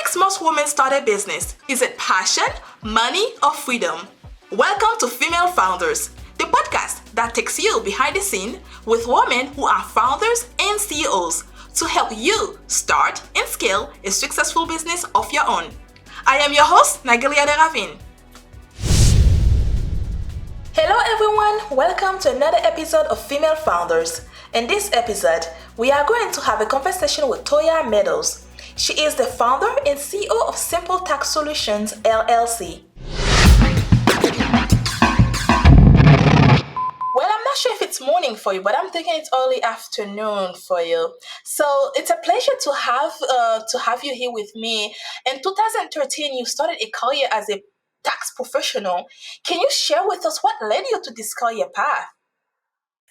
makes most women start a business? Is it passion, money, or freedom? Welcome to Female Founders, the podcast that takes you behind the scene with women who are founders and CEOs to help you start and scale a successful business of your own. I am your host, Nagelia de Ravin. Hello everyone, welcome to another episode of Female Founders. In this episode, we are going to have a conversation with Toya Meadows. She is the founder and CEO of Simple Tax Solutions, LLC. Well, I'm not sure if it's morning for you, but I'm thinking it's early afternoon for you. So it's a pleasure to have you here with me. In 2013, you started a career as a tax professional. Can you share with us what led you to this career path?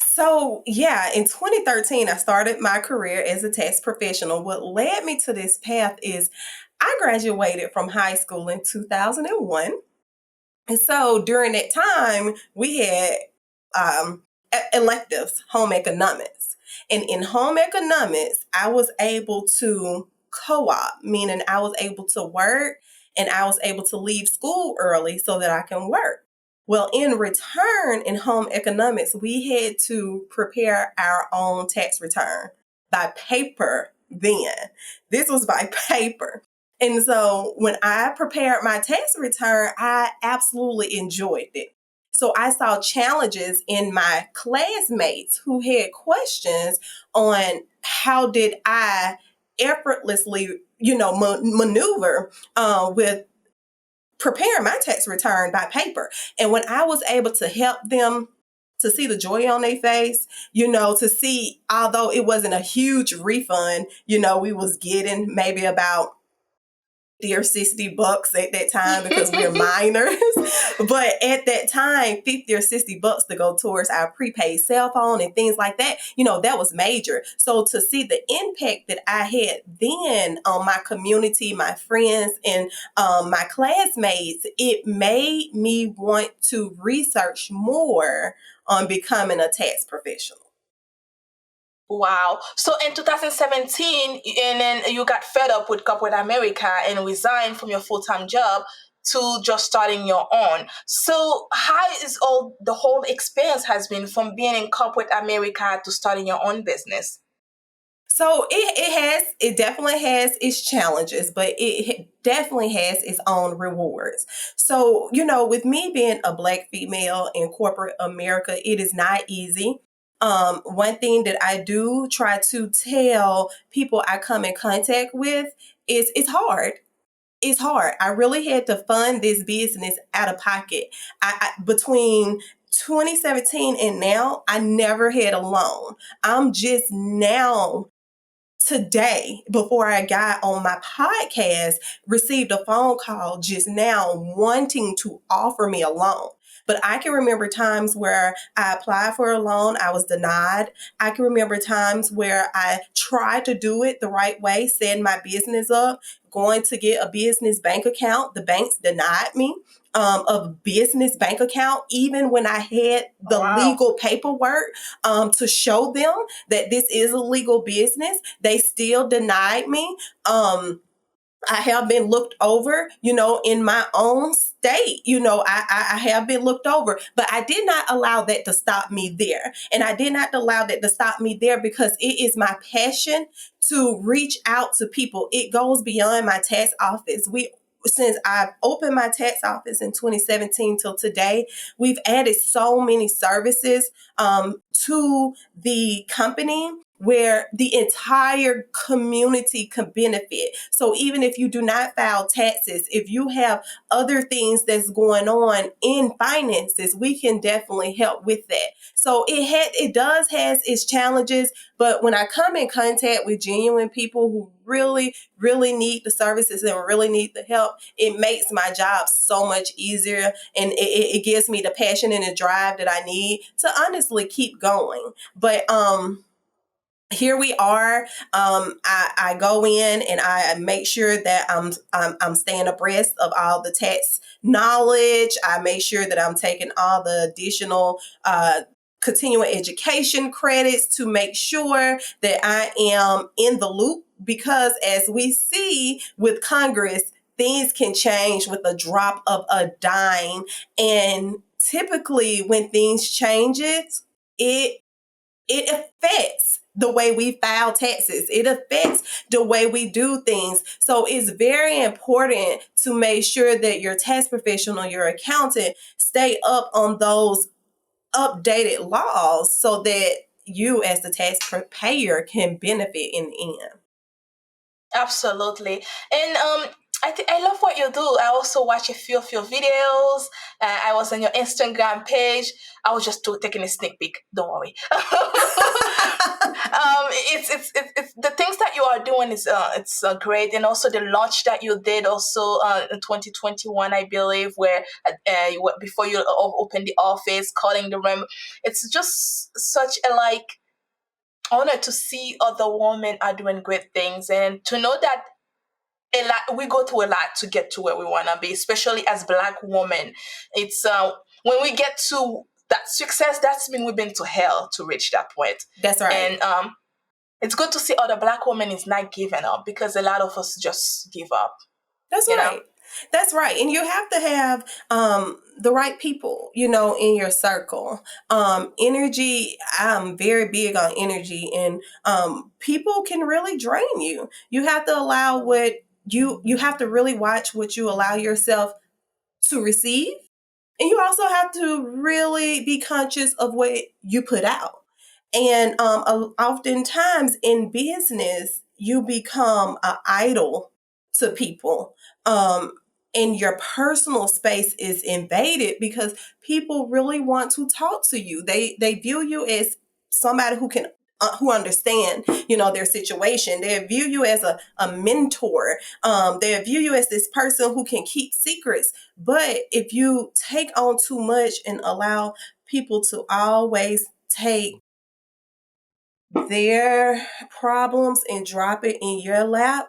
So, in 2013, I started my career as a tax professional. What led me to this path is I graduated from high school in 2001. And so during that time, we had electives, home economics. And in home economics, I was able to co-op, meaning I was able to work and I was able to leave school early so that I can work. Well, in return, in home economics, we had to prepare our own tax return by paper then. This was by paper. And so when I prepared my tax return, I absolutely enjoyed it. So I saw challenges in my classmates who had questions on how did I effortlessly, maneuver with preparing my tax return by paper. And when I was able to help them to see the joy on their face, to see, although it wasn't a huge refund, we was getting maybe about $50 or $60 at that time because we're minors. But at that time, $50 or $60 to go towards our prepaid cell phone and things like that, that was major. So to see the impact that I had then on my community, my friends, and my classmates, it made me want to research more on becoming a tax professional. Wow. So in 2017, and then you got fed up with corporate America and resigned from your full-time job to just starting your own. So how is the whole experience has been from being in corporate America to starting your own business? So it definitely has its challenges, but it definitely has its own rewards. So, with me being a Black female in corporate America, it is not easy. One thing that I do try to tell people I come in contact with is it's hard. It's hard. I really had to fund this business out of pocket. Between 2017 and now, I never had a loan. I'm just now today, before I got on my podcast, received a phone call just now wanting to offer me a loan. But I can remember times where I applied for a loan, I was denied. I can remember times where I tried to do it the right way, setting my business up, going to get a business bank account. The banks denied me a business bank account, even when I had the legal paperwork to show them that this is a legal business. They still denied me. I have been looked over, in my own state. I have been looked over, but I did not allow that to stop me there. And I did not allow that to stop me there because it is my passion to reach out to people. It goes beyond my tax office. Since I've opened my tax office in 2017 till today, we've added so many services to the company where the entire community can benefit. So even if you do not file taxes, if you have other things that's going on in finances, we can definitely help with that. So it does has its challenges, but when I come in contact with genuine people who really, really need the services and really need the help, it makes my job so much easier, and it gives me the passion and the drive that I need to honestly keep going. But here we are. I go in and I make sure that I'm staying abreast of all the tax knowledge. I make sure that I'm taking all the additional continuing education credits to make sure that I am in the loop because as we see with Congress, things can change with a drop of a dime. And typically when things changes, it affects the way we file taxes. It affects the way we do things. So it's very important to make sure that your tax professional, your accountant, stay up on those updated laws so that you as the taxpayer can benefit in the end. Absolutely. And I love what you do. I also watch a few of your videos. I was on your Instagram page. I was just taking a sneak peek. Don't worry. It's the things that you are doing is it's great, and also the launch that you did also in 2021, I believe, where before you opened the office, calling the room. It's just such a honor to see other women are doing great things, and to know that we go through a lot to get to where we want to be, especially as Black women. It's when we get to that success, that's mean we've been to hell to reach that point. That's right. And it's good to see other Black women is not giving up, because a lot of us just give up. That's right. Know? That's right. And you have to have the right people, in your circle. Energy, I'm very big on energy, and people can really drain you. You have to allow what you have to really watch what you allow yourself to receive. And you also have to really be conscious of what you put out. And oftentimes in business, you become an idol to people. And your personal space is invaded because people really want to talk to you. They view you as somebody who understand, their situation. They view you as a mentor. They view you as this person who can keep secrets. But if you take on too much and allow people to always take their problems and drop it in your lap,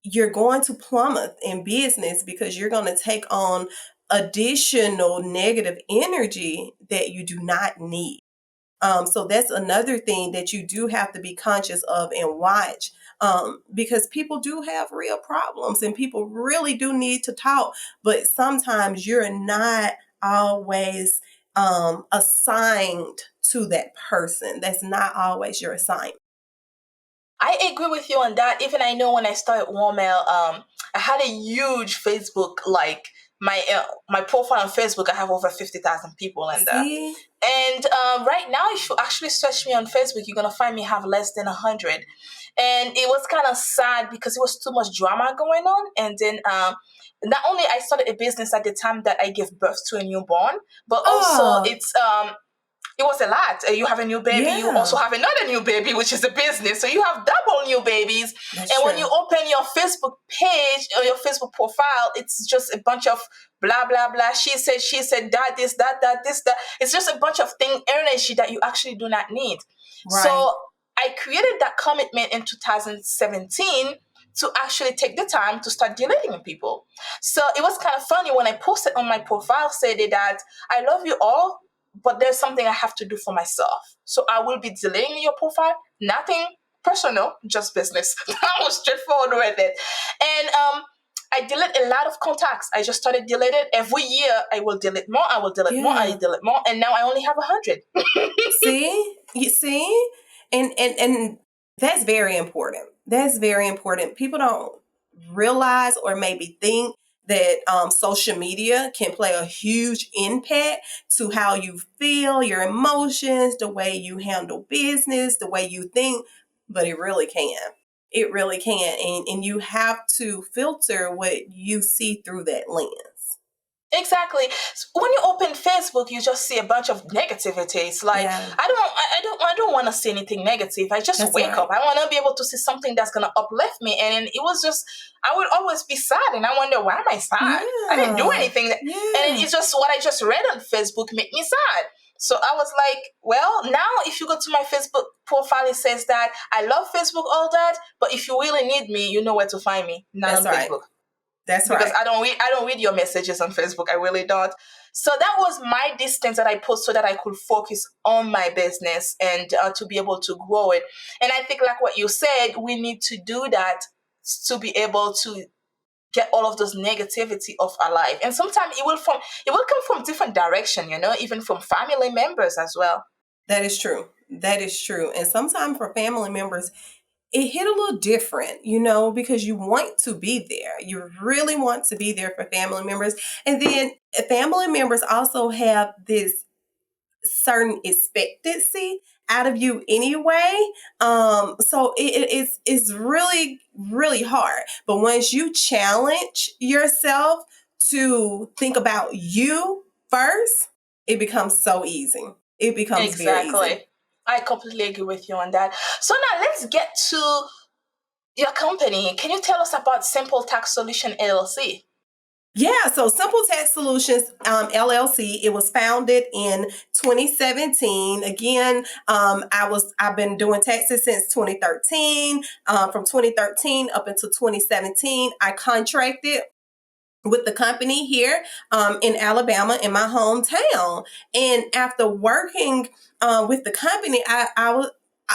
you're going to plummet in business because you're going to take on additional negative energy that you do not need. So that's another thing that you do have to be conscious of and watch, because people do have real problems and people really do need to talk. But sometimes you're not always assigned to that person. That's not always your assignment. I agree with you on that. Even I know when I started Warmel, I had a huge Facebook, my profile on Facebook, I have over 50,000 people in there. See? And right now, if you actually search me on Facebook, you're going to find me have less than 100. And it was kind of sad because it was too much drama going on. And then not only I started a business at the time that I gave birth to a newborn, but also it was a lot. You have a new baby. Yeah. You also have another new baby, which is a business. So you have double new babies. That's and true. When you open your Facebook page or your Facebook profile, it's just a bunch of blah, blah, blah. She said, that, this, that, this, that. It's just a bunch of energy that you actually do not need. Right. So I created that commitment in 2017 to actually take the time to start deleting people. So it was kind of funny when I posted on my profile, said that I love you all, but there's something I have to do for myself. So I will be deleting your profile. Nothing personal, just business. I was straightforward with it. And I delete a lot of contacts. I just started deleting. Every year I will delete more, I will delete more, I delete more. And now I only have 100. See? You see? And that's very important. That's very important. People don't realize or maybe think that social media can play a huge impact to how you feel, your emotions, the way you handle business, the way you think, but it really can. It really can. And you have to filter what you see through that lens. Exactly. So when you open Facebook, you just see a bunch of negativity. It's like, yeah. I don't want to see anything negative. I just wake up. I want to be able to see something that's going to uplift me. And it was just, I would always be sad. And I wonder, why am I sad? Yeah. I didn't do anything. Yeah. And it's just what I just read on Facebook made me sad. So I was like, well, now if you go to my Facebook profile, it says that I love Facebook, all that. But if you really need me, you know where to find me. Not on Facebook. That's because right. I don't read your messages on Facebook. I really don't. So that was my distance that I put so that I could focus on my business and to be able to grow it. And I think, like what you said, we need to do that to be able to get all of those negativity off our life. And sometimes it will come from different direction, even from family members as well. That is true. That is true. And sometimes for family members, it hit a little different, because you want to be there. You really want to be there for family members. And then family members also have this certain expectancy out of you anyway. So it's really, really hard. But once you challenge yourself to think about you first, it becomes so easy. It becomes very easy. Exactly. I completely agree with you on that. So now let's get to your company. Can you tell us about Simple Tax Solution LLC? Yeah, so Simple Tax Solutions LLC. It was founded in 2017. Again, I've been doing taxes since 2013. From 2013 up until 2017, I contracted with the company here in Alabama, in my hometown. And after working with the company,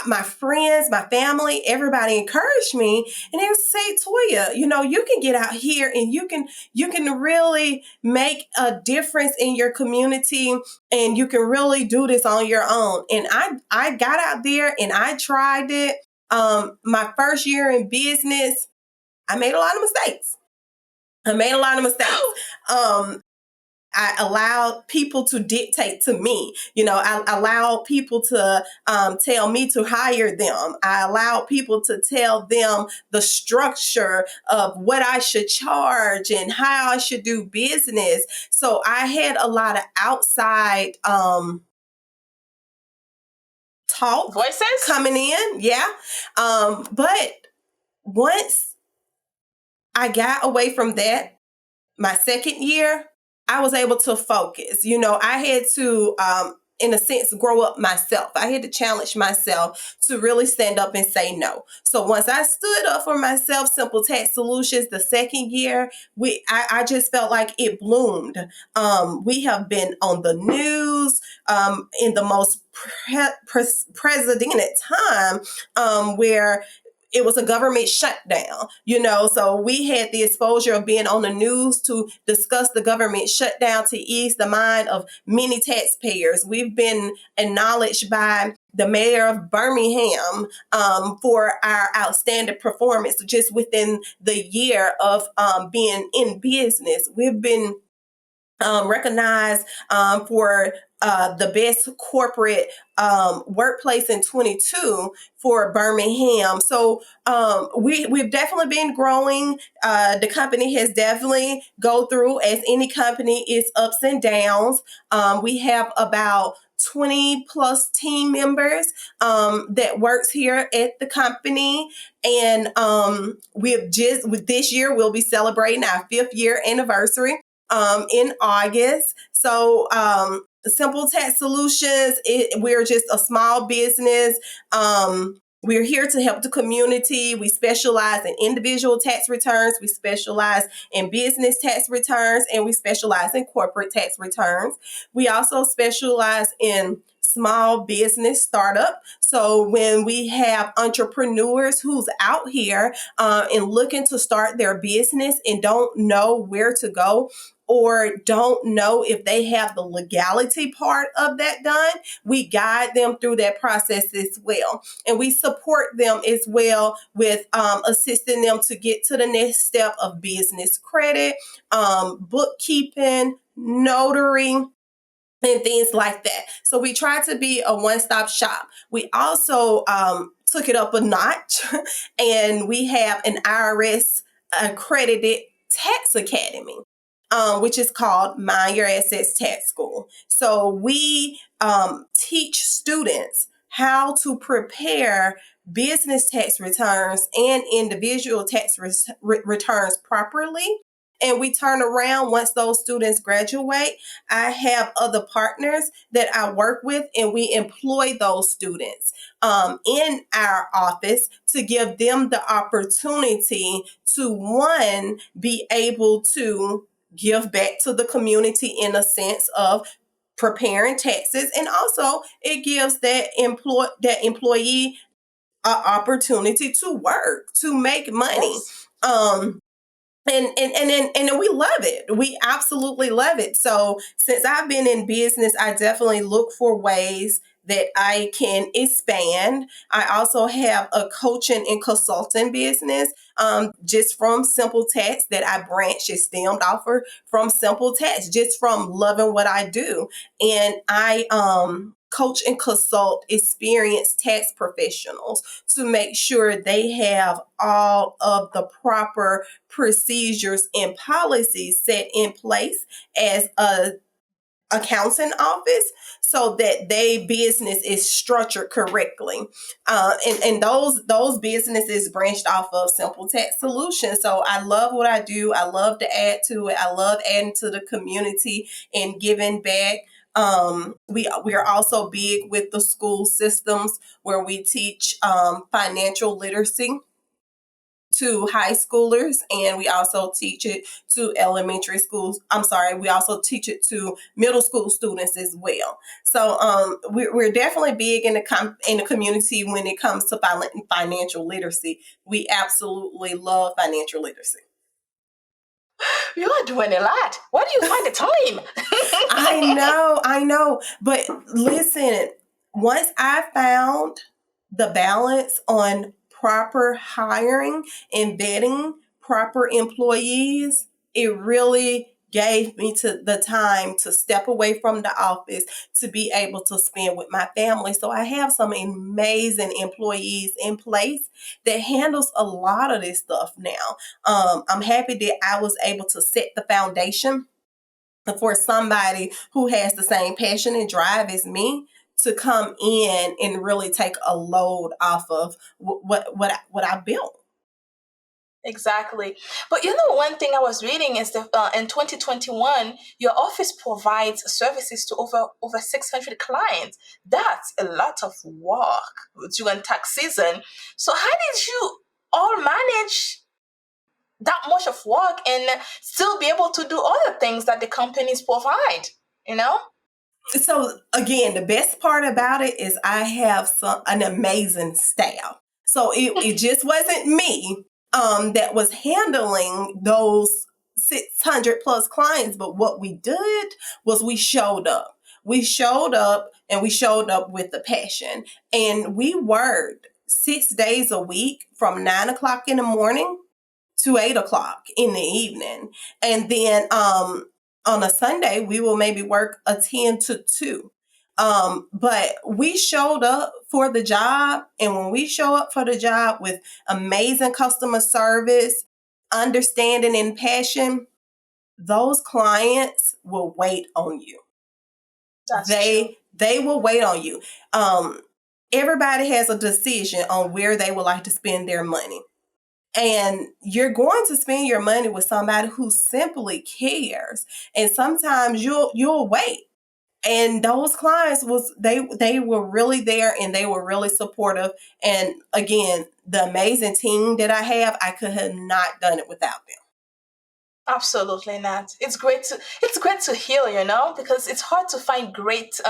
my friends, my family, everybody encouraged me, and they would say, "Toya, you can get out here and you can really make a difference in your community, and you can really do this on your own." And I got out there and I tried it. My first year in business, I made a lot of mistakes. I allowed people to dictate to me. I allowed people to tell me to hire them. I allowed people to tell them the structure of what I should charge and how I should do business. So I had a lot of outside talk Voices? coming in. Yeah. But once I got away from that, my second year, I was able to focus. I had to, in a sense, grow up myself. I had to challenge myself to really stand up and say no. So once I stood up for myself, Simple Tax Solutions, the second year, I just felt like it bloomed. We have been on the news in the most precedented time, where it was a government shutdown, so we had the exposure of being on the news to discuss the government shutdown to ease the mind of many taxpayers. We've been acknowledged by the mayor of Birmingham for our outstanding performance just within the year of being in business. We've been recognized for the best corporate workplace in 22 for Birmingham. So we've definitely been growing. The company has definitely go through, as any company, its ups and downs. We have about 20 plus team members that works here at the company. And with this year, we'll be celebrating our 5th year anniversary in August. So Simple Tax Solutions, we're just a small business. We're here to help the community. We specialize in individual tax returns. We specialize in business tax returns, and we specialize in corporate tax returns. We also specialize in small business startup. So when we have entrepreneurs who's out here and looking to start their business and don't know where to go, or don't know if they have the legality part of that done, we guide them through that process as well. And we support them as well with assisting them to get to the next step of business credit, bookkeeping, notary, and things like that. So we try to be a one-stop shop. We also took it up a notch, and we have an IRS accredited tax academy, which is called Mind Your Assets Tax School. So we teach students how to prepare business tax returns and individual tax returns properly. and we turn around once those students graduate. I have other partners that I work with, and we employ those students in our office to give them the opportunity to, one, be able to give back to the community in a sense of preparing taxes, and also it gives that employee an opportunity to work, to make money. Yes. And we love it. We absolutely love it. So since I've been in business, I definitely look for ways that I can expand. I also have a coaching and consulting business, just from Simple Tax, that I branched and stemmed off from Simple Tax, just from loving what I do. And I coach and consult experienced tax professionals to make sure they have all of the proper procedures and policies set in place as a accounting office, so that their business is structured correctly. And those businesses branched off of Simple Tax Solutions. So I love what I do. I love to add to it. I love adding to the community and giving back. We are also big with the school systems, where we teach financial literacy to high schoolers, and we also teach it to elementary schools. I'm sorry, we also teach it to middle school students as well. So we're definitely big in the community when it comes to financial literacy. We absolutely love financial literacy. You are doing a lot. Where do you find the time? I know. But listen, once I found the balance on proper hiring and vetting proper employees, it really gave me to the time to step away from the office to be able to spend with my family. So I have some amazing employees in place that handles a lot of this stuff now. I'm happy that I was able to set the foundation for somebody who has the same passion and drive as me to come in and really take a load off of what I built. Exactly. But one thing I was reading is that in 2021, your office provides services to over 600 clients. That's a lot of work during tax season. So how did you all manage that much of work and still be able to do other things that the companies provide? You know? So again, the best part about it is I have an amazing staff. So it just wasn't me that was handling those 600 plus clients, but what we did was we showed up. We showed up, and we showed up with the passion. And we worked 6 days a week from 9 o'clock in the morning to 8 o'clock in the evening. And then on a Sunday, we will maybe work a 10 to 2. But we showed up for the job. And when we show up for the job with amazing customer service, understanding, and passion, those clients will wait on you. That's true. They will wait on you. Everybody has a decision on where they would like to spend their money. And you're going to spend your money with somebody who simply cares. And sometimes you'll wait. And those clients they were really there, and they were really supportive. And again, the amazing team that I have, I could have not done it without them. Absolutely not. It's great to hear, because it's hard to find great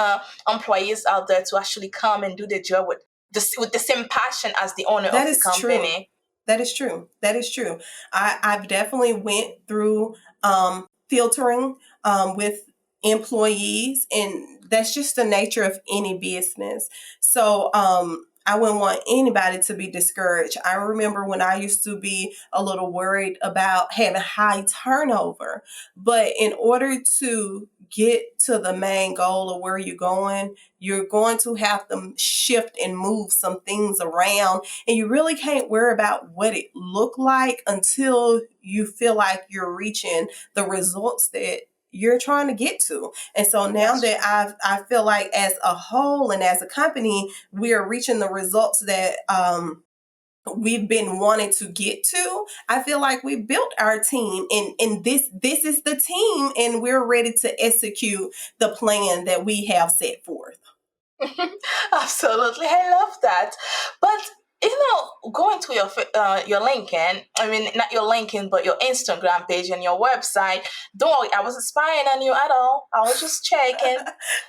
employees out there to actually come and do the job with the same passion as the owner That of the is true. company. That is true. That is true. I've definitely went through filtering with employees, and that's just the nature of any business. So I wouldn't want anybody to be discouraged. I remember when I used to be a little worried about having high turnover, but in order to get to the main goal of where you're going to have to shift and move some things around, and you really can't worry about what it looked like until you feel like you're reaching the results that you're trying to get to. And so now That's that I feel like as a whole and as a company, we are reaching the results that we've been wanting to get to. I feel like we built our team, and this is the team, and we're ready to execute the plan that we have set forth. Absolutely, I love that. But going to your LinkedIn, I mean, not your LinkedIn, but your Instagram page and your website. Don't worry, I wasn't spying on you at all. I was just checking.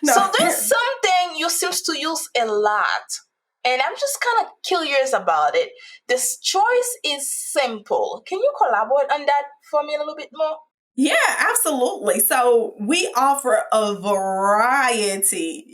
No. So there's something you seems to use a lot, and I'm just kind of curious about it. This choice is simple. Can you collaborate on that for me a little bit more? Yeah, absolutely. So we offer a variety,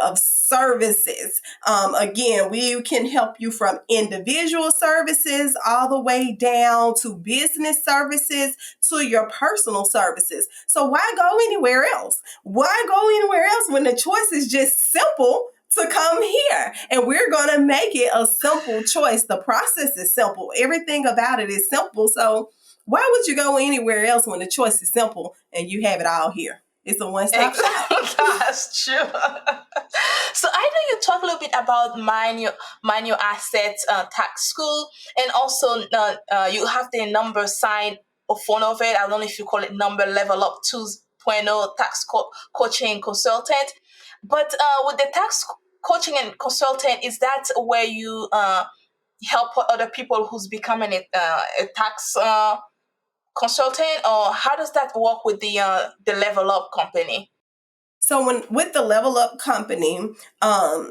of services. Again, we can help you from individual services all the way down to business services to your personal services. So why go anywhere else? Why go anywhere else when the choice is just simple to come here? And we're going to make it a simple choice. The process is simple. Everything about it is simple. So why would you go anywhere else when the choice is simple and you have it all here? It's a one-stop shop. That's true. So I know you talk a little bit about mind your assets tax school, and also you have the number sign of one of it. I don't know if you call it number level up 2.0 tax coaching consultant. But with the tax coaching and consultant, is that where you help other people who's becoming a tax consultant, or how does that work with the level up company? So when with the Level Up company, I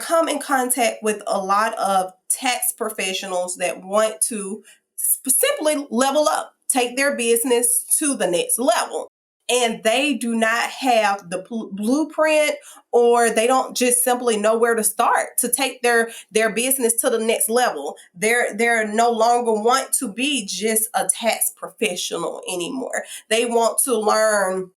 come in contact with a lot of tax professionals that want to simply level up, take their business to the next level. And they do not have the blueprint, or they don't just simply know where to start to take their business to the next level. They're no longer want to be just a tax professional anymore. They want to learn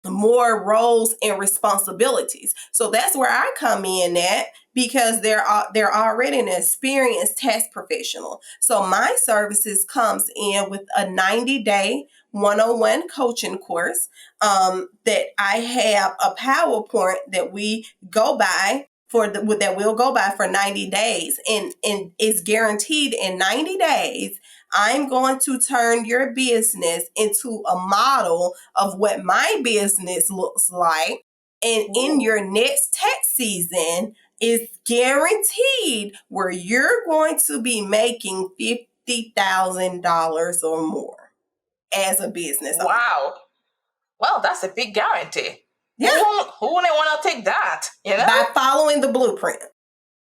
more roles and responsibilities. So that's where I come in at, because they're already an experienced tax professional. So my services comes in with a 90-day one-on-one coaching course, that I have a PowerPoint that we go by that we'll go by for 90 days, and it's guaranteed in 90 days I'm going to turn your business into a model of what my business looks like. And in your next tax season, is guaranteed where you're going to be making $50,000 or more as a business owner. Wow. Well, that's a big guarantee. Yeah. Who wouldn't want to take that? By following the blueprint.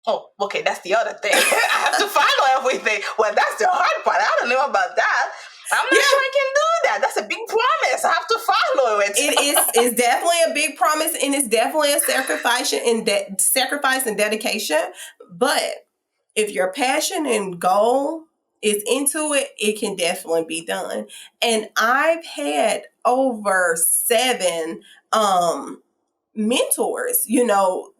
Oh, okay, that's the other thing. I have to follow everything. Well, that's the hard part. I don't know about that. I'm not sure I can do that. That's a big promise. I have to follow it. It's definitely a big promise, and it's definitely a sacrifice and dedication. But if your passion and goal is into it, it can definitely be done. And I've had over 7 mentors,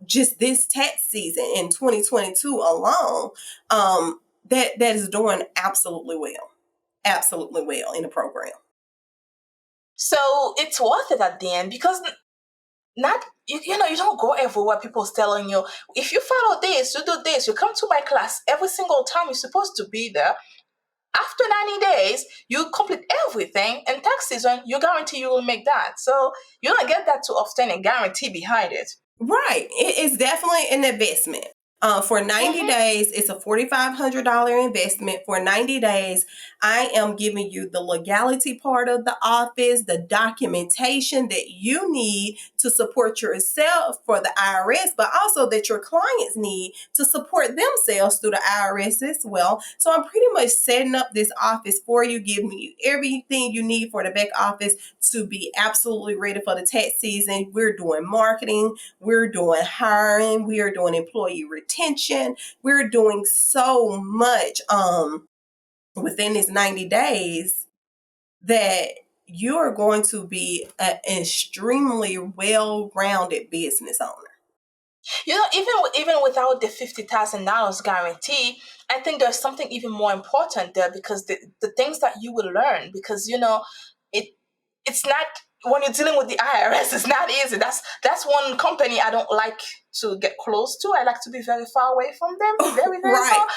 just this tax season in 2022 alone, that is doing absolutely well in the program. So it's worth it at the end, because not you don't go everywhere people's telling you, if you follow this, you do this, you come to my class every single time you're supposed to be there. After 90 days, you complete everything, and tax season, you guarantee you will make that. So you don't get that too often, a guarantee behind it. Right. It's definitely an investment. For 90 days, it's a $4,500 investment. For 90 days, I am giving you the legality part of the office, the documentation that you need to support yourself for the IRS, but also that your clients need to support themselves through the IRS as well. So I'm pretty much setting up this office for you, giving you everything you need for the back office to be absolutely ready for the tax season. We're doing marketing, we're doing hiring, we are doing employee retention. We're doing so much within this 90 days that you are going to be an extremely well-rounded business owner. Even without the $50,000 guarantee, I think there's something even more important there, because the things that you will learn, because it it's not when you're dealing with the IRS, it's not easy. That's one company I don't like to get close to. I like to be very far away from them, very very far. Right.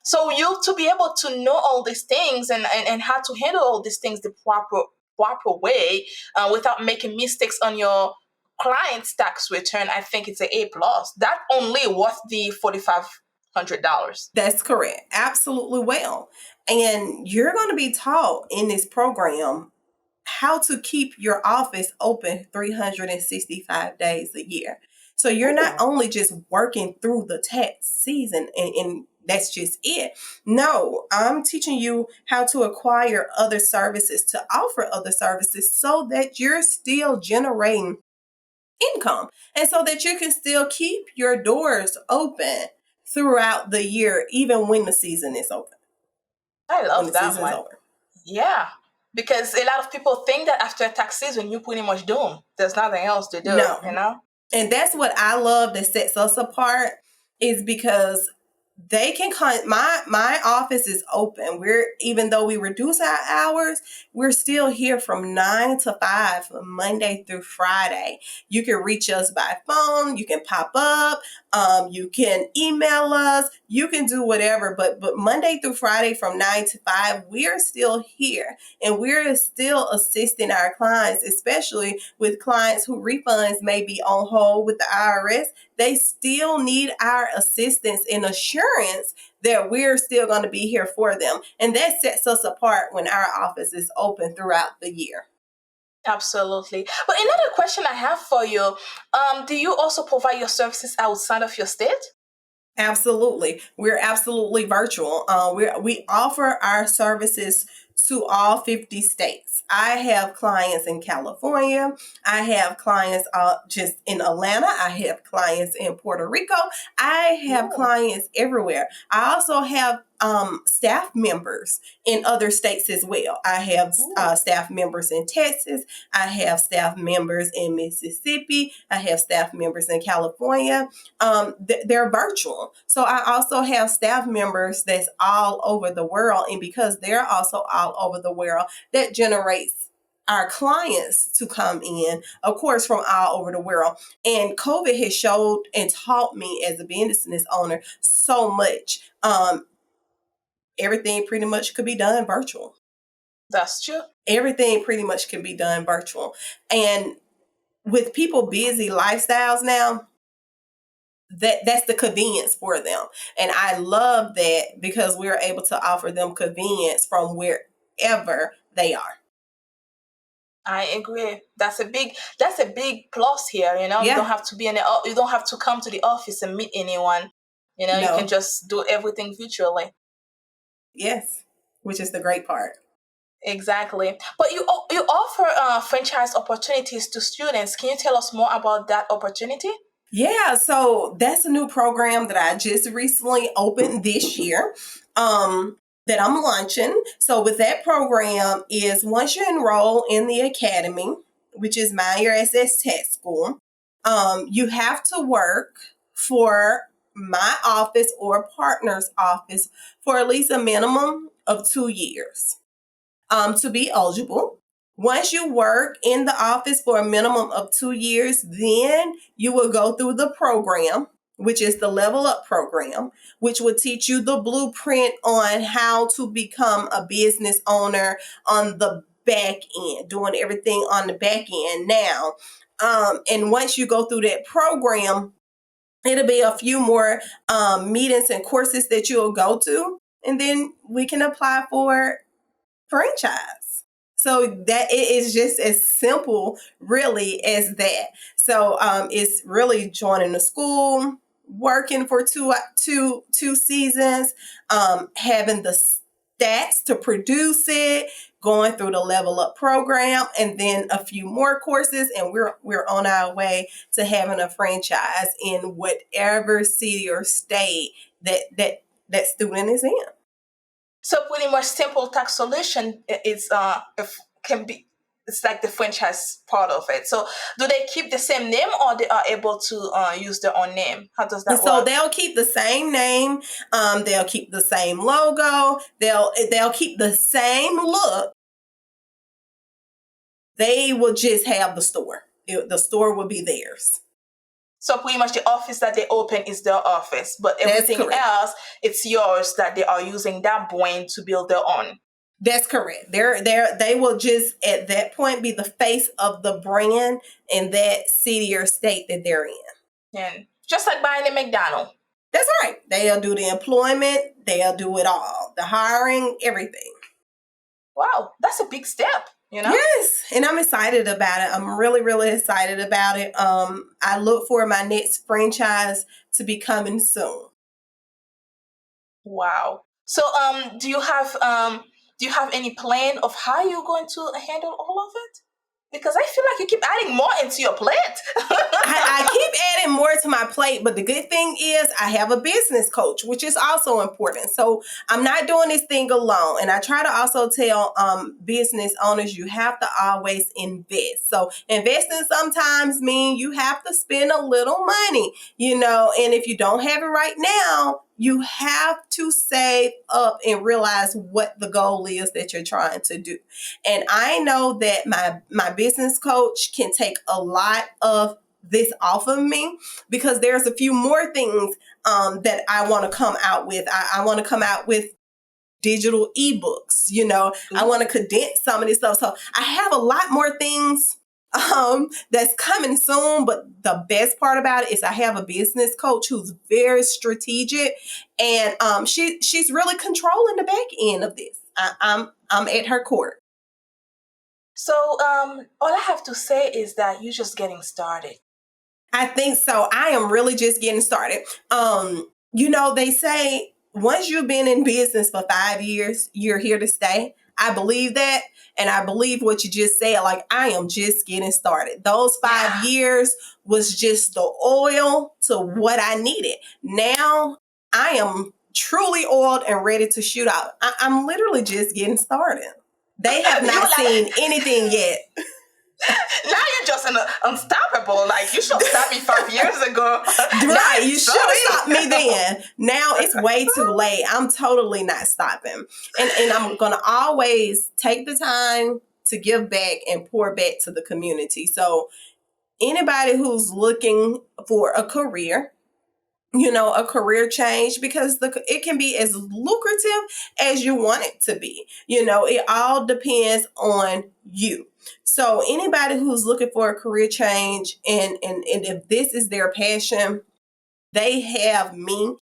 So you to be able to know all these things and how to handle all these things the proper way without making mistakes on your client's tax return, I think it's A plus. That only worth the $4,500. That's correct. Absolutely well. And you're going to be taught in this program how to keep your office open 365 days a year. So you're not Ooh. only just working through the tax season and that's just it. No, I'm teaching you how to acquire other services, to offer other services so that you're still generating income and so that you can still keep your doors open throughout the year, even when the season is open. I When love the that season is one. over. Yeah, because a lot of people think that after tax season, you're pretty much doomed. There's nothing else to do, you No. know? And that's what I love that sets us apart is because they can my office is open. We're even though we reduce our hours, we're still here from 9 to 5 Monday through Friday. You can reach us by phone, you can pop up, you can email us, you can do whatever, but Monday through Friday from 9 to 5, we're still here and we're still assisting our clients, especially with clients who refunds may be on hold with the IRS. They still need our assistance and assurance that we're still going to be here for them. And that sets us apart when our office is open throughout the year. Absolutely. But another question I have for you, do you also provide your services outside of your state? Absolutely. We're absolutely virtual. We offer our services to all 50 states. I have clients in California. I have clients just in Atlanta. I have clients in Puerto Rico. I have Ooh, clients everywhere. I also have staff members in other states as well. I have ooh. staff members in Texas. I have staff members in Mississippi. I have staff members in California. They're virtual. So I also have staff members that's all over the world. And because they're also all over the world, that generates our clients to come in, of course, from all over the world. And COVID has showed and taught me as a business owner so much. Everything pretty much could be done virtual. That's true. Everything pretty much can be done virtual. And with people busy lifestyles now, that's the convenience for them. And I love that because we're able to offer them convenience from wherever they are. I agree. That's a big plus here. You don't Yeah. have to you don't have to come to the office and meet anyone. You can No. just do everything virtually. Yes. Which is the great part. Exactly. But you offer franchise opportunities to students. Can you tell us more about that opportunity? Yeah, so that's a new program that I just recently opened this year. That I'm launching. So with that program is once you enroll in the academy, which is my IRS Tax School, you have to work for my office or partner's office for at least a minimum of 2 years to be eligible. Once you work in the office for a minimum of 2 years, then you will go through the program, which is the Level Up program, which will teach you the blueprint on how to become a business owner on the back end, doing everything on the back end now. And once you go through that program, it'll be a few more meetings and courses that you'll go to, and then we can apply for franchise. So that it is just as simple, really, as that. So it's really joining the school, working for two seasons, having the stats to produce it, going through the Level Up program, and then a few more courses, and we're on our way to having a franchise in whatever city or state that student is in. So pretty much simple tax solution is can be it's like the franchise part of it. So do they keep the same name or they are able to use their own name? How does And that so work? they'll keep the same name. They'll keep the same logo. They'll keep the same look. they will just have the store. The store will be theirs. So pretty much the office that they open is their office, but everything else, it's yours that they are using that brain to build their own. That's correct. They will just at that point be the face of the brand in that city or state that they're in. And just like buying a McDonald's. That's right. They'll do the employment. They'll do it all. The hiring, everything. Wow, that's a big step, you know? Yes, and I'm excited about it. I'm really, really excited about it. I look for my next franchise to be coming soon. Wow. So, do you have any plan of how you're going to handle all of it? Because I feel like you keep adding more into your plate. I keep adding more to my plate, but the good thing is I have a business coach, which is also important. So I'm not doing this thing alone. And I try to also tell business owners, you have to always invest. So investing sometimes means you have to spend a little money, and if you don't have it right now, you have to save up and realize what the goal is that you're trying to do. And I know that my business coach can take a lot of this off of me because there's a few more things that I want to come out with. I want to come out with digital ebooks, I want to condense some of this stuff. So I have a lot more things that's coming soon, but the best part about it is I have a business coach who's very strategic, and she's really controlling the back end of this. I'm at her court. So all I have to say is that you're just getting started. I think so. I am really just getting started. They say once you've been in business for 5 years, you're here to stay. I believe that. And I believe what you just said, like I am just getting started. Those 5 years was just the oil to what I needed. Now I am truly oiled and ready to shoot out. I'm literally just getting started. They have not seen anything yet. Now you're just unstoppable. Like you should have stopped me 5 years ago. Right, you should have stopped me then. Now it's way too late. I'm totally not stopping. And I'm going to always take the time to give back and pour back to the community. So anybody who's looking for a career, a career change, because it can be as lucrative as you want it to be. It all depends on you. So anybody who's looking for a career change and if this is their passion, they have me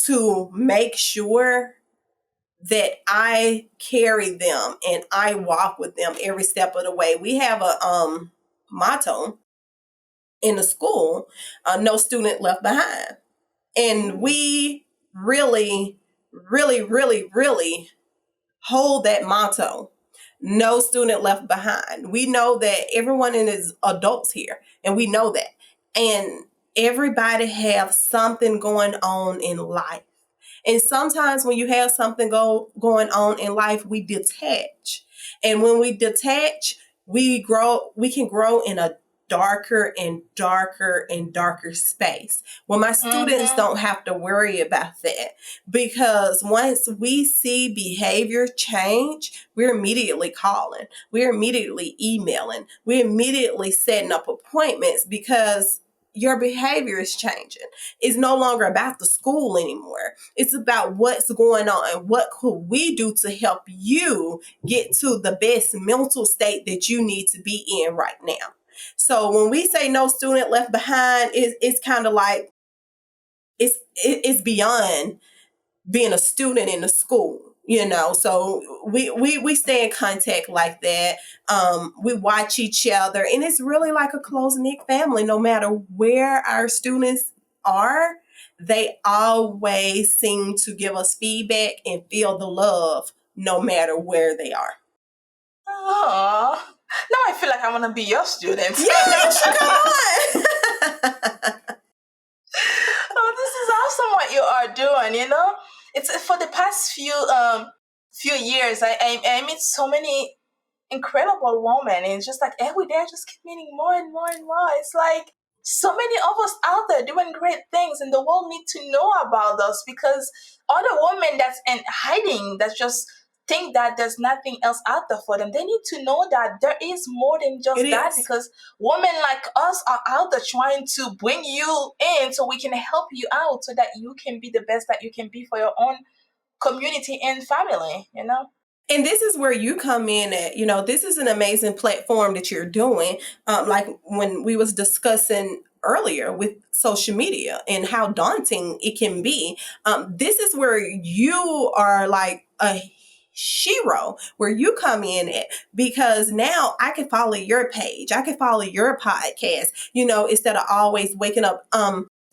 to make sure that I carry them and I walk with them every step of the way. We have a motto in the school, no student left behind. And we really, really, really, really hold that motto. No student left behind. We know that everyone is adults here, and we know that. And everybody have something going on in life. And sometimes when you have something going on in life, we detach. And when we detach, we can grow in a darker and darker and darker space. Well, my students don't have to worry about that, because once we see behavior change, we're immediately calling, we're immediately emailing, we're immediately setting up appointments, because your behavior is changing. It's no longer about the school anymore. It's about what's going on and what could we do to help you get to the best mental state that you need to be in right now. So when we say no student left behind, it's kind of like it's beyond being a student in the school, So we stay in contact like that. We watch each other, and it's really like a close-knit family. No matter where our students are, they always seem to give us feedback and feel the love no matter where they are. Oh, now I feel like I want to be your student. Yes, come on. Oh, this is awesome what you are doing, It's for the past few years, I meet so many incredible women, and it's just like every day I just keep meeting more and more and more. It's like so many of us out there doing great things, and the world need to know about us, because other women that's in hiding, that's just think that there's nothing else out there for them. They need to know that there is more than just It that, is. because women like us are out there trying to bring you in so we can help you out so that you can be the best that you can be for your own community and family, you know? And this is where you come in at, this is an amazing platform that you're doing. Like when we was discussing earlier with social media and how daunting it can be. This is where you are like a hero, where you come in at, because now I can follow your page. I can follow your podcast, instead of always waking up,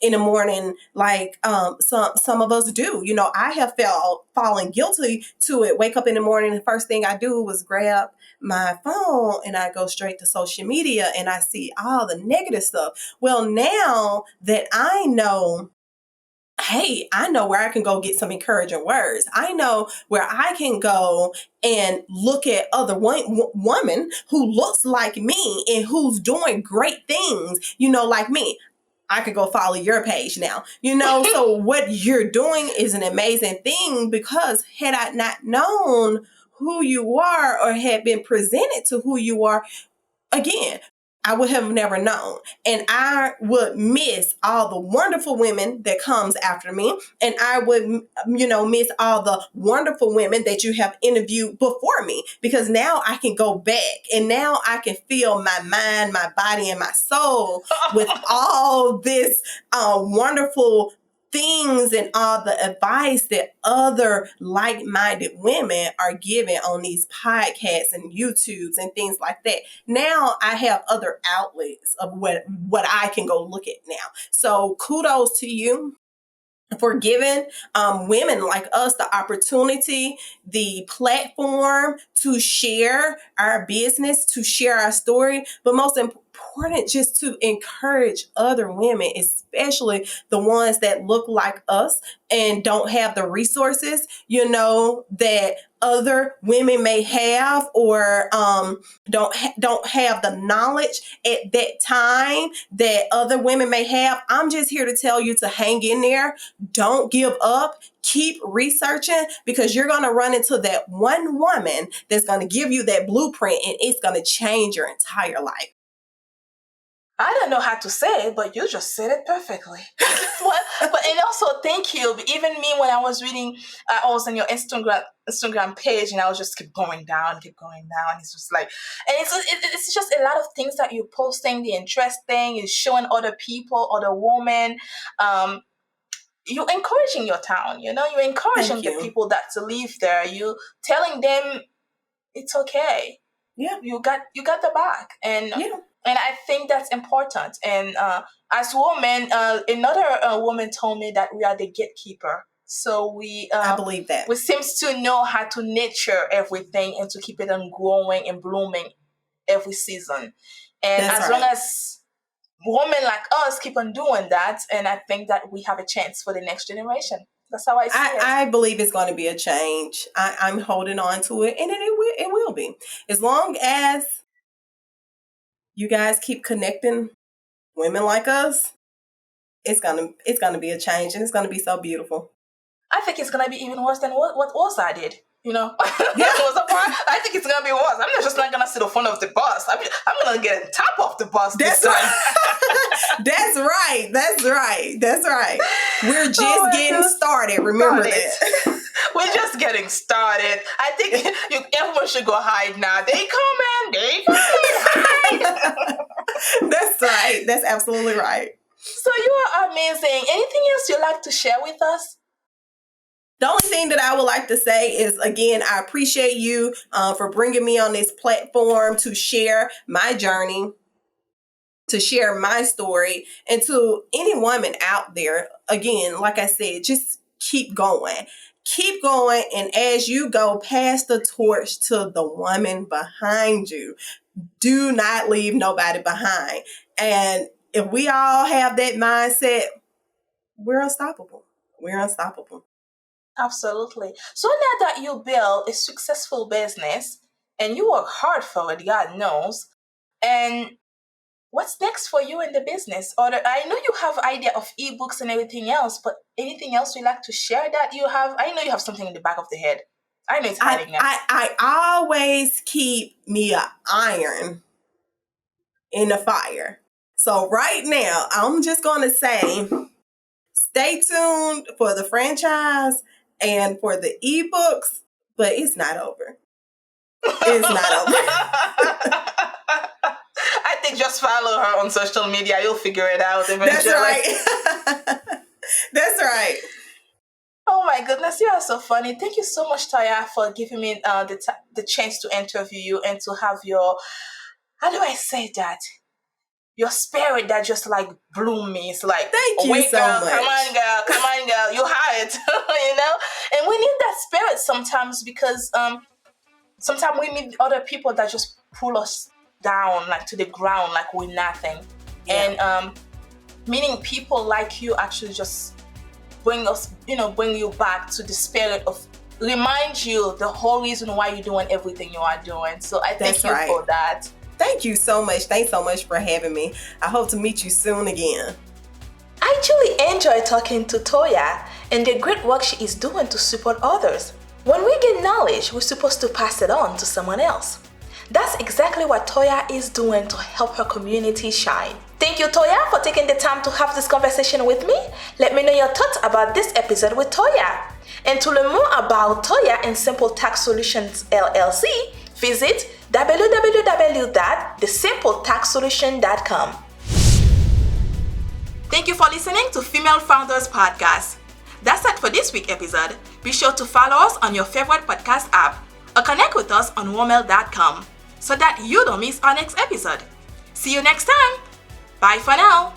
in the morning, like some of us do. I have fallen guilty to it. Wake up in the morning, the first thing I do was grab my phone and I go straight to social media and I see all the negative stuff. Well, now that I know, hey, I know where I can go get some encouraging words. I know where I can go and look at other women who looks like me and who's doing great things, like me. I could go follow your page now, so what you're doing is an amazing thing, because had I not known who you are or had been presented to who you are, again, I would have never known. And I would miss all the wonderful women that comes after me. And I would, miss all the wonderful women that you have interviewed before me, because now I can go back and now I can feel my mind, my body, and my soul with all this wonderful things and all the advice that other like-minded women are giving on these podcasts and YouTubes and things like that. Now I have other outlets of what I can go look at now. So kudos to you for giving women like us the opportunity, the platform to share our business, to share our story, but most important, just to encourage other women, especially the ones that look like us and don't have the resources, that other women may have, or don't have the knowledge at that time that other women may have. I'm just here to tell you to hang in there. Don't give up. Keep researching, because you're going to run into that one woman that's going to give you that blueprint, and it's going to change your entire life. I don't know how to say it, but you just said it perfectly. but and also thank you. Even me, when I was reading, I was on your Instagram page, and I was just keep going down. It's just like, and it's just a lot of things that you're posting. The interesting is showing other people, other women. You're encouraging your town. You're encouraging the people that to live there. You telling them it's okay. Yeah, you got the back, and yeah. And I think that's important. And as women, another woman told me that we are the gatekeeper. So I believe that. We seems to know how to nurture everything and to keep it on growing and blooming every season. And That's as right. long as women like us keep on doing that, and I think that we have a chance for the next generation. That's how I see it. I believe it's going to be a change. I'm holding on to it, and it will be. As long as you guys keep connecting women like us, it's gonna be a change, and it's gonna be so beautiful. I think it's gonna be even worse than what Osa did. Yeah. I think it's gonna be worse. I'm just not gonna sit in front of the bus. I'm gonna get on top of the bus this time. That's right. We're just getting started. Remember that. We're just getting started. I think everyone should go hide now. They coming, hide. That's right. That's absolutely right. So you are amazing. Anything else you'd like to share with us? The only thing that I would like to say is, again, I appreciate you for bringing me on this platform to share my journey, to share my story, and to any woman out there. Again, like I said, just keep going. Keep going, and as you go, pass the torch to the woman behind you. Do not leave nobody behind. And if we all have that mindset, we're unstoppable. Absolutely. So now that you build a successful business and you work hard for it, God knows, and what's next for you in the business? Or I know you have idea of ebooks and everything else, but anything else you'd like to share that you have? I know you have something in the back of the head. I know it's hiding now. I always keep me an iron in the fire. So right now, I'm just going to say, stay tuned for the franchise and for the ebooks, but it's not over. It's not over. I think just follow her on social media. You'll figure it out eventually. That's right. That's right. Oh my goodness, you are so funny. Thank you so much, Toya, for giving me the chance to interview you and to have your, how do I say that? Your spirit that just like blew me. It's like, thank you wait, so girl, much. come on, girl, you hired, you know? And we need that spirit sometimes because sometimes we meet other people that just pull us down, like to the ground, like we're nothing. Yeah. And meaning people like you actually just bring you back to the spirit of, remind you the whole reason why you're doing everything you are doing. So I thank you for that. Thank you so much. Thanks so much for having me. I hope to meet you soon again. I truly enjoy talking to Toya and the great work she is doing to support others. When we get knowledge, we're supposed to pass it on to someone else. That's exactly what Toya is doing to help her community shine. Thank you, Toya, for taking the time to have this conversation with me. Let me know your thoughts about this episode with Toya. And to learn more about Toya and Simple Tax Solutions LLC, visit www.thesimpletexsolution.com. Thank you for listening to Female Founders Podcast. That's it for this week's episode. Be sure to follow us on your favorite podcast app or connect with us on womel.com so that you don't miss our next episode. See you next time. Bye for now.